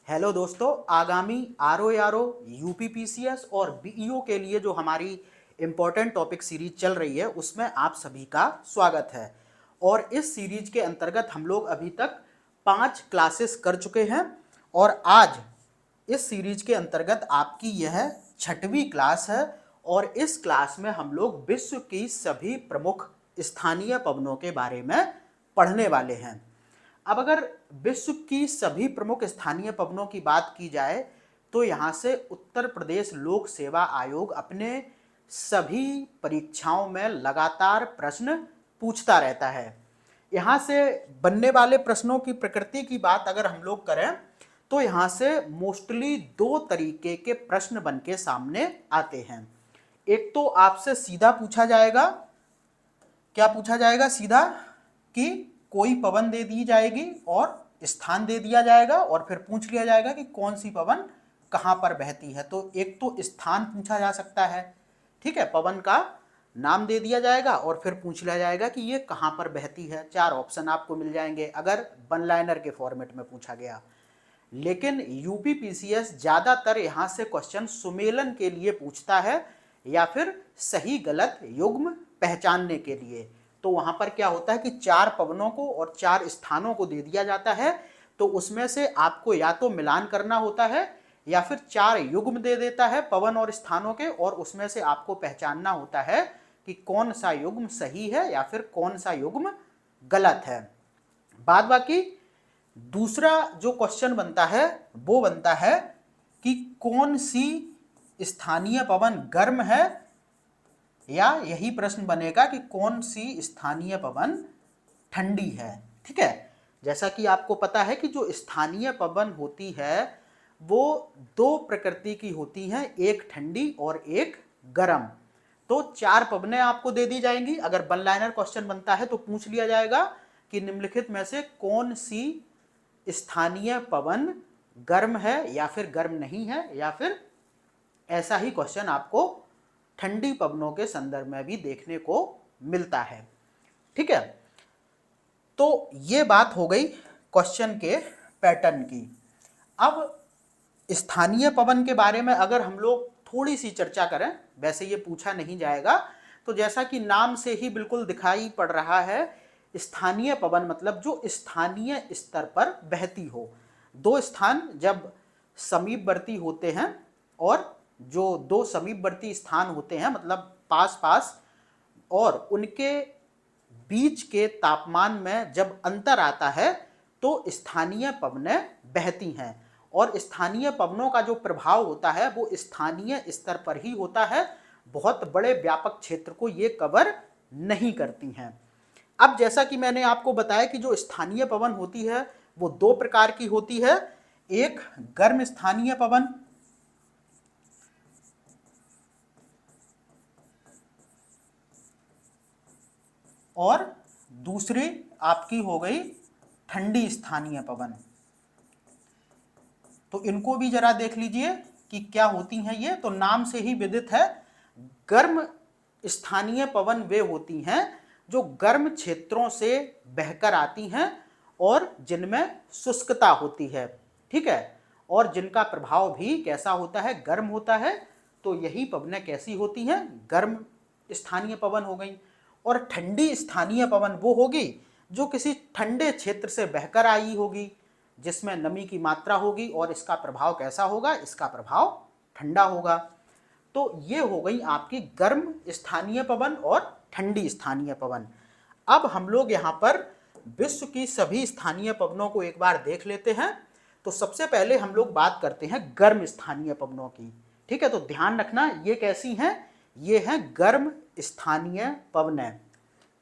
Hello दोस्तों, आगामी RO UPPCS और बीईओ के लिए जो हमारी इम्पोर्टेंट टॉपिक सीरीज चल रही है उसमें आप सभी का स्वागत है। और इस सीरीज के अंतर्गत हम लोग अभी तक 5 क्लासेस कर चुके हैं और आज इस सीरीज के अंतर्गत आपकी यह 6वीं क्लास है। और इस क्लास में हम लोग विश्व की सभी प्रमुख स्थानीय पवनों के बारे में पढ़ने वाले हैं। अब अगर विश्व की सभी प्रमुख स्थानीय पवनों की बात की जाए तो यहाँ से उत्तर प्रदेश लोक सेवा आयोग अपने सभी परीक्षाओं में लगातार प्रश्न पूछता रहता है। यहाँ से बनने वाले प्रश्नों की प्रकृति की बात अगर हम लोग करें तो यहाँ से मोस्टली 2 तरीके के प्रश्न बन के सामने आते हैं। एक तो आपसे सीधा पूछा जाएगा, क्या पूछा जाएगा सीधा, कि कोई पवन दे दी जाएगी और स्थान दे दिया जाएगा और फिर पूछ लिया जाएगा कि कौन सी पवन कहाँ पर बहती है। तो एक तो स्थान पूछा जा सकता है, ठीक है, पवन का नाम दे दिया जाएगा और फिर पूछ लिया जाएगा कि ये कहाँ पर बहती है। 4 ऑप्शन आपको मिल जाएंगे अगर वन लाइनर के फॉर्मेट में पूछा गया। लेकिन यूपीपीसीएस ज़्यादातर यहाँ से क्वेश्चन सुमेलन के लिए पूछता है या फिर सही गलत युग्म पहचानने के लिए। तो वहाँ पर क्या होता है कि 4 पवनों को और 4 स्थानों को दे दिया जाता है, तो उसमें से आपको या तो मिलान करना होता है या फिर 4 युग्म दे देता है पवन और स्थानों के, और उसमें से आपको पहचानना होता है कि कौन सा युग्म सही है या फिर कौन सा युग्म गलत है। बाद बाकी दूसरा जो क्वेश्चन बनता है वो बनता है कि कौन सी स्थानीय पवन गर्म है, या यही प्रश्न बनेगा कि कौन सी स्थानीय पवन ठंडी है। ठीक है, जैसा कि आपको पता है कि जो स्थानीय पवन होती है वो 2 प्रकृति की होती हैं, एक ठंडी और एक गर्म। तो 4 पवनें आपको दे दी जाएंगी। अगर वन लाइनर क्वेश्चन बनता है तो पूछ लिया जाएगा कि निम्नलिखित में से कौन सी स्थानीय पवन गर्म है या फिर गर्म नहीं है, या फिर ऐसा ही क्वेश्चन आपको ठंडी पवनों के संदर्भ में भी देखने को मिलता है। ठीक है, तो ये बात हो गई क्वेश्चन के पैटर्न की। अब स्थानीय पवन के बारे में अगर हम लोग थोड़ी सी चर्चा करें, वैसे ये पूछा नहीं जाएगा, तो जैसा कि नाम से ही बिल्कुल दिखाई पड़ रहा है, स्थानीय पवन मतलब जो स्थानीय स्तर पर बहती हो। 2 स्थान जब समीपवर्ती होते हैं और जो 2 समीपवर्ती स्थान होते हैं मतलब पास पास, और उनके बीच के तापमान में जब अंतर आता है तो स्थानीय पवनें बहती हैं। और स्थानीय पवनों का जो प्रभाव होता है वो स्थानीय स्तर पर ही होता है, बहुत बड़े व्यापक क्षेत्र को ये कवर नहीं करती हैं। अब जैसा कि मैंने आपको बताया कि जो स्थानीय पवन होती है वो 2 प्रकार की होती है, एक गर्म स्थानीय पवन और दूसरी आपकी हो गई ठंडी स्थानीय पवन। तो इनको भी जरा देख लीजिए कि क्या होती हैं ये। तो नाम से ही विदित है, गर्म स्थानीय पवन वे होती हैं जो गर्म क्षेत्रों से बहकर आती हैं और जिनमें शुष्कता होती है। ठीक है, और जिनका प्रभाव भी कैसा होता है, गर्म होता है। तो यही पवनें कैसी होती हैं, गर्म स्थानीय पवन हो गई। और ठंडी स्थानीय पवन वो होगी जो किसी ठंडे क्षेत्र से बहकर आई होगी, जिसमें नमी की मात्रा होगी और इसका प्रभाव कैसा होगा, इसका प्रभाव ठंडा होगा। तो ये हो गई आपकी गर्म स्थानीय पवन और ठंडी स्थानीय पवन। अब हम लोग यहाँ पर विश्व की सभी स्थानीय पवनों को एक बार देख लेते हैं। तो सबसे पहले हम लोग बात करते हैं गर्म स्थानीय पवनों की। ठीक है, तो ध्यान रखना ये कैसी हैं, ये हैं गर्म स्थानीय पवनें।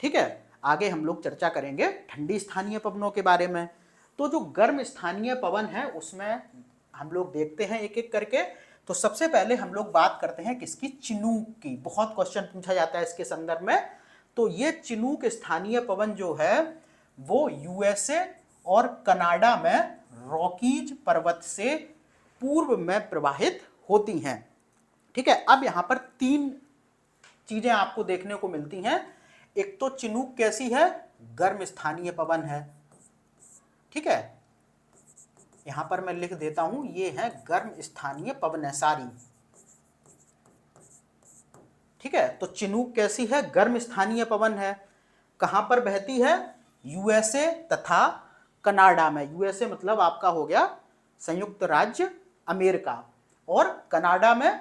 ठीक है, आगे हम लोग चर्चा करेंगे ठंडी स्थानीय पवनों के बारे में। तो जो गर्म स्थानीय पवन है उसमें हम लोग देखते हैं एक एक करके। तो सबसे पहले हम लोग बात करते हैं किसकी, चिनूक की। बहुत क्वेश्चन पूछा जाता है इसके संदर्भ में। तो ये चिनूक स्थानीय पवन जो है वो यूएसए और कनाडा में रॉकीज पर्वत से पूर्व में प्रवाहित होती हैं। ठीक है, अब यहाँ पर 3 चीजें आपको देखने को मिलती हैं। एक तो चिनूक कैसी है, गर्म स्थानीय पवन है। ठीक है, यहां पर मैं लिख देता हूं, ये है गर्म स्थानीय पवनैसारी। ठीक है, तो चिनूक कैसी है? गर्म स्थानीय पवन है। कहां पर बहती है? यूएसए तथा कनाडा में। यूएसए मतलब आपका हो गया संयुक्त राज्य अमेरिका, और कनाडा में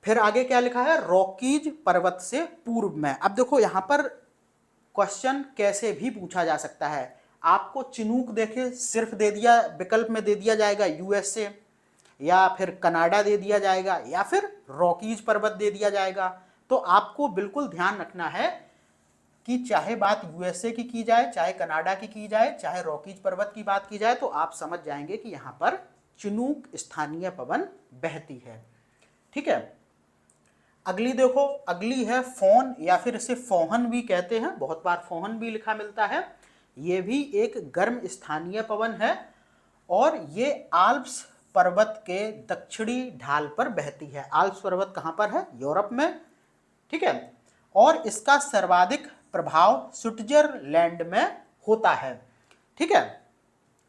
फिर आगे क्या लिखा है? रॉकीज पर्वत से पूर्व में। अब देखो यहां पर क्वेश्चन कैसे भी पूछा जा सकता है। आपको चिनूक देखे सिर्फ दे दिया, विकल्प में दे दिया जाएगा यूएसए, या फिर कनाडा दे दिया जाएगा, या फिर रॉकीज पर्वत दे दिया जाएगा। तो आपको बिल्कुल ध्यान रखना है कि चाहे बात यूएसए की जाए, चाहे कनाडा की जाए, चाहे रॉकीज पर्वत की बात की जाए, तो आप समझ जाएंगे कि यहां पर चिनूक स्थानीय पवन बहती है। ठीक है, अगली देखो, अगली है फोन, या फिर इसे फोहन भी कहते हैं, बहुत बार फोहन भी लिखा मिलता है। ये भी एक गर्म स्थानीय पवन है, और ये आल्प्स पर्वत के दक्षिणी ढाल पर बहती है। आल्प्स पर्वत कहाँ पर है? यूरोप में। ठीक है, और इसका सर्वाधिक प्रभाव स्विट्जरलैंड में होता है। ठीक है,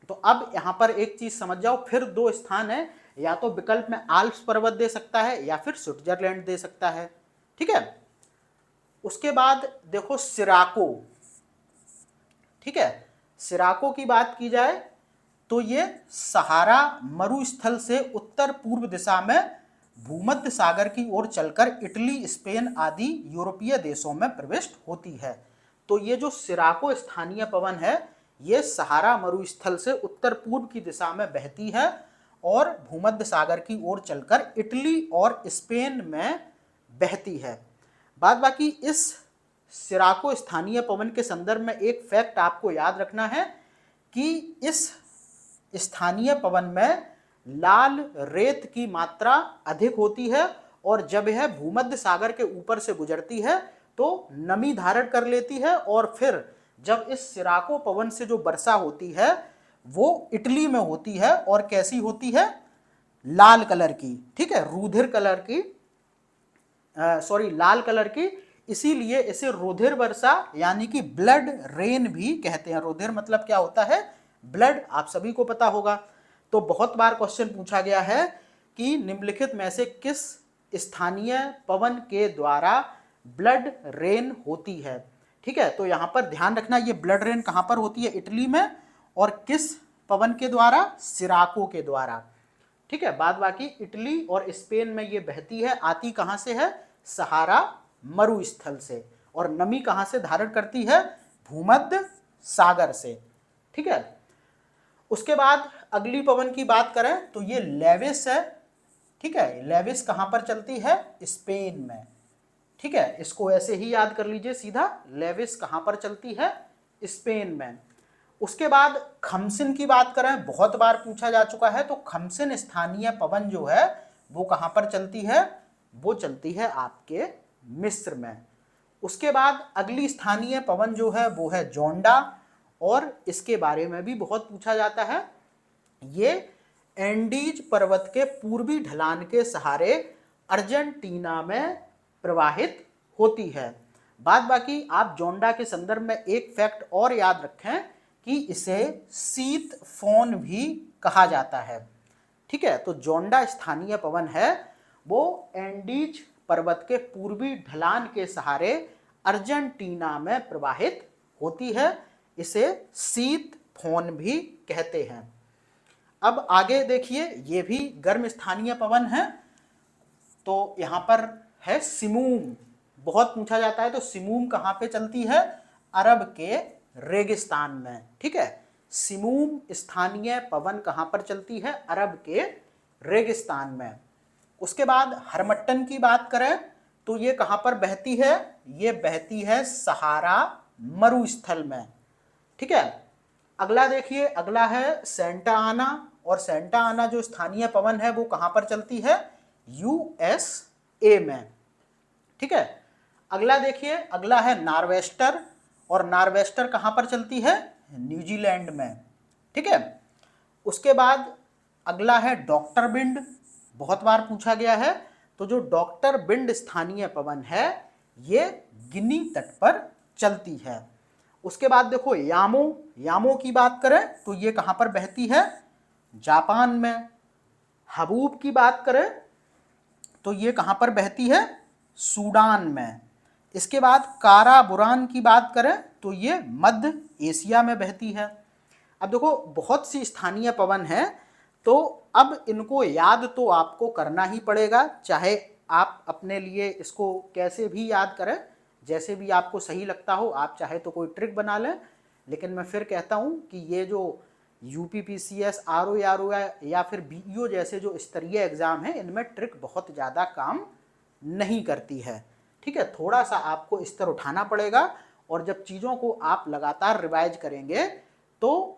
तो अब यहां पर एक चीज समझ जाओ, फिर दो स्थान है, या तो विकल्प में आल्प्स पर्वत दे सकता है, या फिर स्विट्जरलैंड दे सकता है। ठीक है, उसके बाद देखो सिराको। ठीक है, सिराको की बात की जाए तो ये सहारा मरुस्थल से उत्तर पूर्व दिशा में भूमध्य सागर की ओर चलकर इटली, स्पेन आदि यूरोपीय देशों में प्रविष्ट होती है। तो ये जो सिराको स्थानीय पवन है, ये सहारा मरुस्थल से उत्तर पूर्व की दिशा में बहती है और भूमध्य सागर की ओर चलकर इटली और स्पेन में बहती है। बाद बाकी इस सिराको स्थानीय पवन के संदर्भ में एक फैक्ट आपको याद रखना है कि इस स्थानीय पवन में लाल रेत की मात्रा अधिक होती है, और जब यह भूमध्य सागर के ऊपर से गुजरती है तो नमी धारण कर लेती है, और फिर जब इस सिराको पवन से जो वर्षा होती है वो इटली में होती है, और कैसी होती है? लाल कलर की। ठीक है, रुधिर कलर की, लाल कलर की। इसीलिए इसे रुधिर वर्षा यानी कि ब्लड रेन भी कहते हैं। रुधिर मतलब क्या होता है? ब्लड, आप सभी को पता होगा। तो बहुत बार क्वेश्चन पूछा गया है कि निम्नलिखित में से किस स्थानीय पवन के द्वारा ब्लड रेन होती है। ठीक है, तो यहां पर ध्यान रखना, ये ब्लड रेन कहां पर होती है? इटली में। और किस पवन के द्वारा? सिराको के द्वारा। ठीक है, बाद बाकी इटली और स्पेन में ये बहती है। आती कहां से है? सहारा मरुस्थल से। और नमी कहां से धारण करती है? भूमध्य सागर से। ठीक है, उसके बाद अगली पवन की बात करें तो ये लेविस है। ठीक है, लेविस कहां पर चलती है? स्पेन में। ठीक है, इसको ऐसे ही याद कर लीजिए सीधा, लेविस कहां पर चलती है? स्पेन में। उसके बाद खमसिन की बात करें, बहुत बार पूछा जा चुका है, तो खमसिन स्थानीय पवन जो है वो कहां पर चलती है? वो चलती है आपके मिस्र में। उसके बाद अगली स्थानीय पवन जो है वो है जोंडा, और इसके बारे में भी बहुत पूछा जाता है। ये एंडीज पर्वत के पूर्वी ढलान के सहारे अर्जेंटीना में प्रवाहित होती है। बाद बाकी आप जोंडा के संदर्भ में एक फैक्ट और याद रखें कि इसे शीत फोन भी कहा जाता है। ठीक है, तो जोंडा स्थानीय पवन है, वो एंडीज पर्वत के पूर्वी ढलान के सहारे अर्जेंटीना में प्रवाहित होती है। इसे शीत फोन भी कहते हैं। अब आगे देखिए, ये भी गर्म स्थानीय पवन है। तो यहां पर है सिमूम, बहुत पूछा जाता है। तो सिमूम कहां पे चलती है? अरब के रेगिस्तान में। ठीक है, सिमूम स्थानीय पवन कहां पर चलती है? अरब के रेगिस्तान में। उसके बाद हरमट्टन की बात करें तो ये कहां पर बहती है? ये बहती है सहारा मरुस्थल में। ठीक है, अगला देखिए, अगला है सेंटा आना, और सेंटा आना जो स्थानीय पवन है वो कहां पर चलती है? यूएसए में। ठीक है, अगला देखिए, अगला है नार्वेस्टर, और नार्वेस्टर कहां पर चलती है? न्यूजीलैंड में। ठीक है, उसके बाद अगला है डॉक्टर बिंड, बहुत बार पूछा गया है। तो जो डॉक्टर बिंड स्थानीय पवन है ये गिनी तट पर चलती है। उसके बाद देखो यामो, यामो की बात करें तो ये कहां पर बहती है? जापान में। हबूब की बात करें तो ये कहाँ पर बहती है? सूडान में। इसके बाद काराबुरान की बात करें तो ये मध्य एशिया में बहती है। अब देखो बहुत सी स्थानीय पवन है, तो अब इनको याद तो आपको करना ही पड़ेगा, चाहे आप अपने लिए इसको कैसे भी याद करें, जैसे भी आपको सही लगता हो। आप चाहे तो कोई ट्रिक बना लें, लेकिन मैं फिर कहता हूँ कि ये जो यूपीपीसीएस, आरओ या फिर बीईओ जैसे जो स्तरीय एग्ज़ाम है, इनमें ट्रिक बहुत ज़्यादा काम नहीं करती है। ठीक है, थोड़ा सा आपको स्तर उठाना पड़ेगा, और जब चीज़ों को आप लगातार रिवाइज करेंगे तो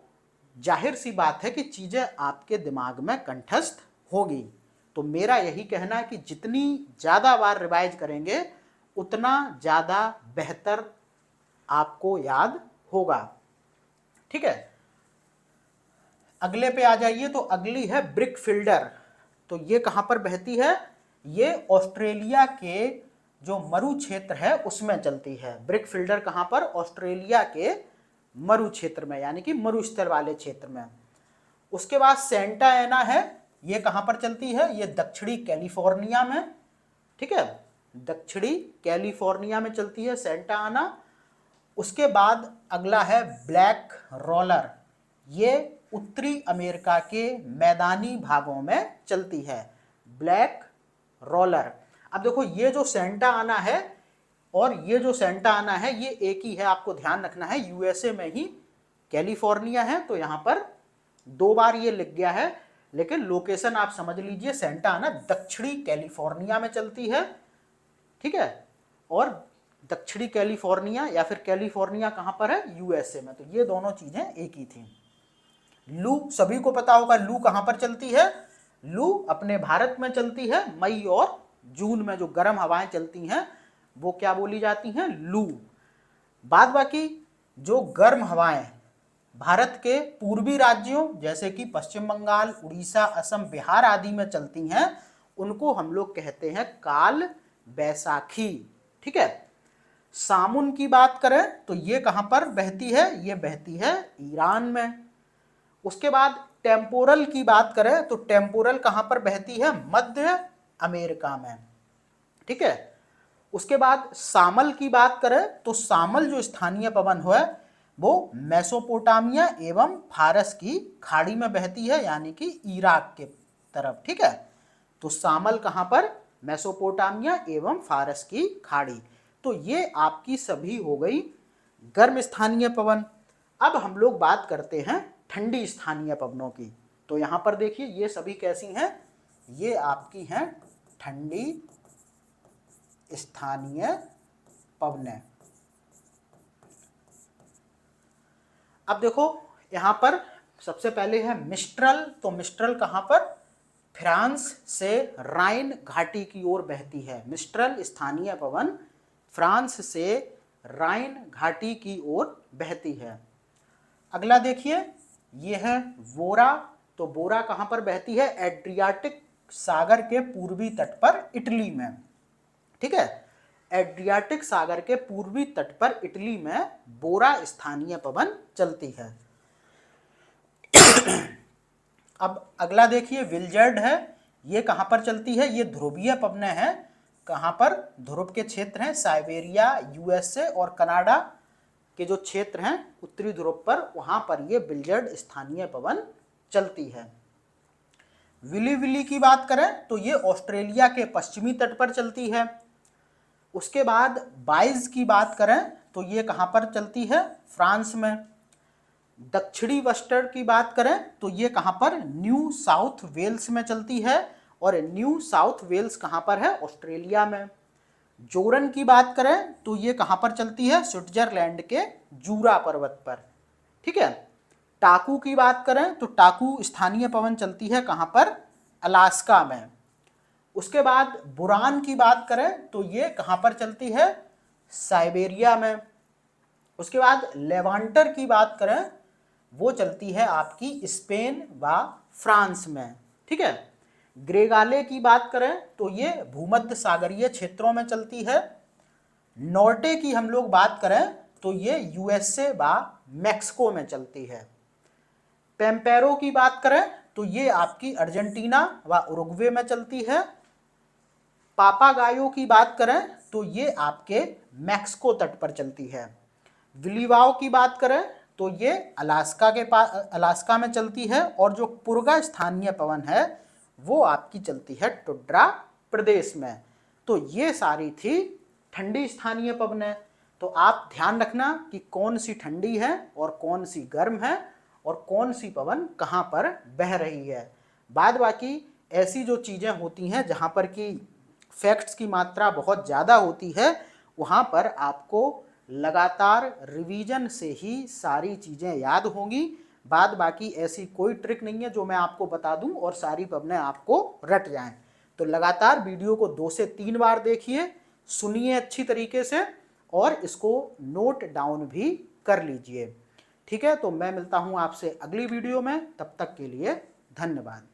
जाहिर सी बात है कि चीज़ें आपके दिमाग में कंठस्थ होगी। तो मेरा यही कहना है कि जितनी ज़्यादा बार रिवाइज करेंगे उतना ज़्यादा बेहतर आपको याद होगा। ठीक है, अगले पे आ जाइए। तो अगली है ब्रिक फिल्डर। तो ये कहाँ पर बहती है? ये ऑस्ट्रेलिया के जो मरु क्षेत्र है उसमें चलती है। ब्रिक फिल्डर कहाँ पर? ऑस्ट्रेलिया के मरु क्षेत्र में, यानी कि मरुस्थल वाले क्षेत्र में। उसके बाद सेंटा एना है, ये कहाँ पर चलती है? ये दक्षिणी कैलिफोर्निया में। ठीक है, दक्षिणी कैलिफोर्निया में चलती है सेंटा आना। उसके बाद अगला है ब्लैक रोलर, ये उत्तरी अमेरिका के मैदानी भागों में चलती है, ब्लैक रोलर। अब देखो ये जो सेंटा आना है और ये जो सेंटा आना है ये एक ही है, आपको ध्यान रखना है। यूएसए में ही कैलिफोर्निया है, तो यहाँ पर 2 बार ये लिख गया है, लेकिन लोकेशन आप समझ लीजिए। सेंटा आना दक्षिणी कैलिफोर्निया में चलती है। ठीक है, और दक्षिणी कैलिफोर्निया या फिर कैलिफोर्निया कहाँ पर है? यूएसए में। तो ये दोनों चीज़ें एक ही थी। लू सभी को पता होगा, लू कहाँ पर चलती है? लू अपने भारत में चलती है। मई और जून में जो गर्म हवाएं चलती हैं वो क्या बोली जाती हैं? लू। बाद बाकी जो गर्म हवाएं भारत के पूर्वी राज्यों जैसे कि पश्चिम बंगाल, उड़ीसा, असम, बिहार आदि में चलती हैं, उनको हम लोग कहते हैं काल बैसाखी। ठीक है, सामुन की बात करें तो ये कहाँ पर बहती है? ये बहती है ईरान में। उसके बाद टेम्पोरल की बात करें तो टेम्पोरल कहाँ पर बहती है? मध्य अमेरिका में। ठीक है, उसके बाद सामल की बात करें तो सामल जो स्थानीय पवन है वो मेसोपोटामिया एवं फारस की खाड़ी में बहती है, यानी कि इराक के तरफ। ठीक है, तो सामल कहाँ पर? मेसोपोटामिया एवं फारस की खाड़ी। तो ये आपकी सभी हो गई गर्म स्थानीय पवन। अब हम लोग बात करते हैं ठंडी स्थानीय पवनों की। तो यहाँ पर देखिए ये सभी कैसी हैं? ये आपकी हैं ठंडी स्थानीय पवनें। अब देखो यहाँ पर सबसे पहले है मिस्ट्रल। तो मिस्ट्रल कहाँ पर? फ्रांस से राइन घाटी की ओर बहती है। मिस्ट्रल स्थानीय पवन फ्रांस से राइन घाटी की ओर बहती है। अगला देखिए ये है वोरा। तो वोरा कहाँ पर बहती है? एड्रियाटिक सागर के पूर्वी तट पर इटली में। ठीक है, एड्रियाटिक सागर के पूर्वी तट पर इटली में बोरा स्थानीय पवन चलती है। अब अगला देखिए विल्जर्ड है, ये कहाँ पर चलती है? ये ध्रुवीय पवनें हैं। कहाँ पर? ध्रुव के क्षेत्र हैं साइबेरिया, यूएसए और कनाडा के जो क्षेत्र हैं उत्तरी ध्रुव पर, वहाँ पर ये विल्जर्ड स्थानीय पवन चलती है। विली विली की बात करें तो ये ऑस्ट्रेलिया के पश्चिमी तट पर चलती है। उसके बाद बाइज की बात करें तो ये कहाँ पर चलती है? फ्रांस में। दक्षिणी वेस्टर्न की बात करें तो ये कहाँ पर? न्यू साउथ वेल्स में चलती है। और न्यू साउथ वेल्स कहाँ पर है? ऑस्ट्रेलिया में। जोरन की बात करें तो ये कहाँ पर चलती है? स्विट्जरलैंड के जूरा पर्वत पर। ठीक है, टाकू की बात करें तो टाकू स्थानीय पवन चलती है कहाँ पर? अलास्का में। उसके बाद बुरान की बात करें तो ये कहाँ पर चलती है? साइबेरिया में। उसके बाद लेवांटर की बात करें वो चलती है आपकी स्पेन व फ्रांस में। ठीक है, ग्रेगाले की बात करें तो ये भूमध्य सागरीय क्षेत्रों में चलती है। नॉर्टे की हम लोग बात करें तो ये यूएसए व मैक्सिको में चलती है। पेम्पेरो की बात करें तो ये आपकी अर्जेंटीना व उरुग्वे में चलती है। पापागायो की बात करें तो ये आपके मैक्सिको तट पर चलती है। विलीवाओ की बात करें तो ये अलास्का में चलती है। और जो पुर्गा स्थानीय पवन है वो आपकी चलती है टुंड्रा प्रदेश में। तो ये सारी थी ठंडी स्थानीय पवनें। तो आप ध्यान रखना कि कौन सी ठंडी है और कौन सी गर्म है और कौन सी पवन कहाँ पर बह रही है। बाद बाकी ऐसी जो चीज़ें होती हैं जहाँ पर कि फैक्ट्स की मात्रा बहुत ज़्यादा होती है, वहाँ पर आपको लगातार रिवीजन से ही सारी चीज़ें याद होंगी। बाद बाकी ऐसी कोई ट्रिक नहीं है जो मैं आपको बता दूं और सारी पवनें आपको रट जाएं। तो लगातार वीडियो को 2 से 3 बार देखिए, सुनिए अच्छी तरीके से और इसको नोट डाउन भी कर लीजिए। ठीक है, तो मैं मिलता हूं आपसे अगली वीडियो में। तब तक के लिए धन्यवाद।